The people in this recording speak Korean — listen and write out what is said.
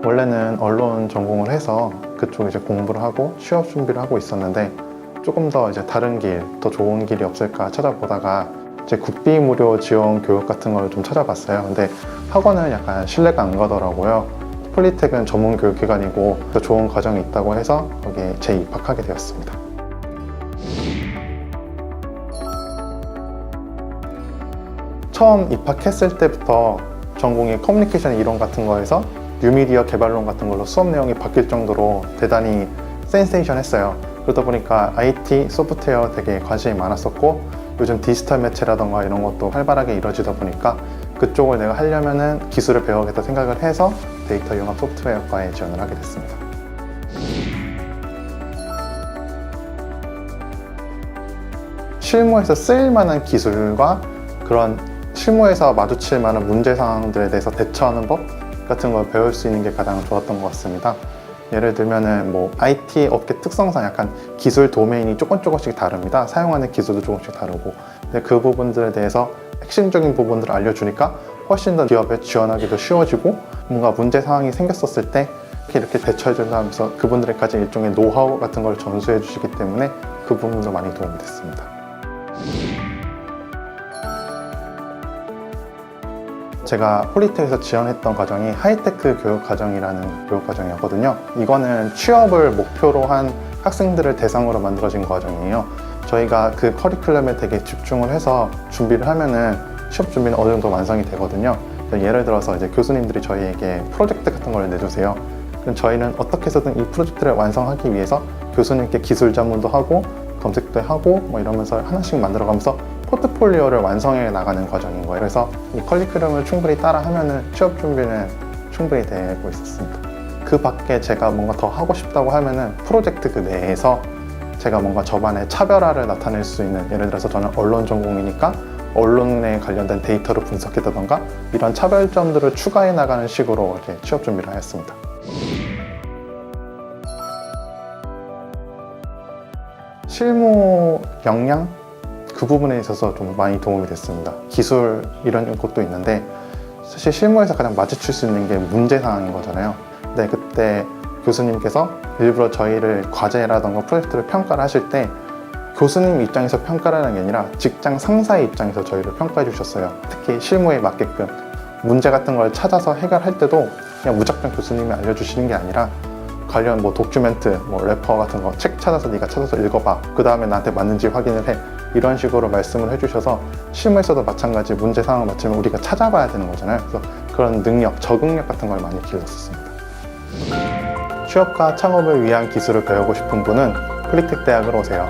원래는 언론 전공을 해서 그쪽 이제 공부를 하고 취업 준비를 하고 있었는데 조금 더 이제 다른 길, 더 좋은 길이 없을까 찾아보다가 이제 국비 무료 지원 교육 같은 걸 좀 찾아봤어요. 근데 학원은 약간 신뢰가 안 가더라고요. 폴리텍은 전문 교육기관이고 더 좋은 과정이 있다고 해서 거기에 재입학하게 되었습니다. 처음 입학했을 때부터 전공이 커뮤니케이션 이론 같은 거에서 뉴미디어 개발론 같은 걸로 수업 내용이 바뀔 정도로 대단히 센세이션했어요. 그러다 보니까 IT, 소프트웨어 되게 관심이 많았었고 요즘 디지털 매체라던가 이런 것도 활발하게 이루어지다 보니까 그쪽을 내가 하려면은 기술을 배워야겠다 생각을 해서 데이터 융합 소프트웨어과에 지원을 하게 됐습니다. 실무에서 쓰일 만한 기술과 그런 실무에서 마주칠 만한 문제 상황들에 대해서 대처하는 법 같은 걸 배울 수 있는 게 가장 좋았던 것 같습니다. 예를 들면은 뭐 IT 업계 특성상 약간 기술 도메인이 조금씩 다릅니다. 사용하는 기술도 조금씩 다르고. 근데 그 부분들에 대해서 핵심적인 부분들을 알려주니까 훨씬 더 기업에 지원하기도 쉬워지고 뭔가 문제 상황이 생겼었을 때 이렇게 대처해준다면서 그분들이 가진 일종의 노하우 같은 걸 전수해 주시기 때문에 그 부분도 많이 도움이 됐습니다. 제가 폴리텍에서 지원했던 과정이 하이테크 교육과정이라는 교육과정이었거든요. 이거는 취업을 목표로 한 학생들을 대상으로 만들어진 과정이에요. 저희가 그 커리큘럼에 되게 집중을 해서 준비를 하면은 취업 준비는 어느 정도 완성이 되거든요. 예를 들어서 이제 교수님들이 저희에게 프로젝트 같은 걸 내주세요. 그럼 저희는 어떻게 해서든 이 프로젝트를 완성하기 위해서 교수님께 기술 자문도 하고 검색도 하고 뭐 이러면서 하나씩 만들어가면서 포트폴리오를 완성해 나가는 과정인 거예요. 그래서 이 커리큘럼을 충분히 따라하면은 취업 준비는 충분히 되고 있었습니다. 그 밖에 제가 뭔가 더 하고 싶다고 하면은 프로젝트 그 내에서 제가 뭔가 저만의 차별화를 나타낼 수 있는, 예를 들어서 저는 언론 전공이니까 언론에 관련된 데이터를 분석했다던가 이런 차별점들을 추가해 나가는 식으로 이렇게 취업 준비를 하였습니다. 실무 역량? 그 부분에 있어서 좀 많이 도움이 됐습니다. 기술 이런 것도 있는데 사실 실무에서 가장 마주칠 수 있는 게 문제 상황인 거잖아요. 근데 그때 교수님께서 일부러 저희를 과제라던가 프로젝트를 평가를 하실 때 교수님 입장에서 평가를 하는 게 아니라 직장 상사의 입장에서 저희를 평가해 주셨어요. 특히 실무에 맞게끔 문제 같은 걸 찾아서 해결할 때도 그냥 무작정 교수님이 알려주시는 게 아니라 관련 뭐 도큐멘트, 뭐 레퍼 같은 거 책 찾아서 네가 찾아서 읽어봐. 그 다음에 나한테 맞는지 확인을 해. 이런 식으로 말씀을 해주셔서 실무에서도 마찬가지 문제 상황을 맞추면 우리가 찾아봐야 되는 거잖아요. 그래서 그런 능력, 적응력 같은 걸 많이 길렀었습니다. 취업과 창업을 위한 기술을 배우고 싶은 분은 폴리텍 대학으로 오세요.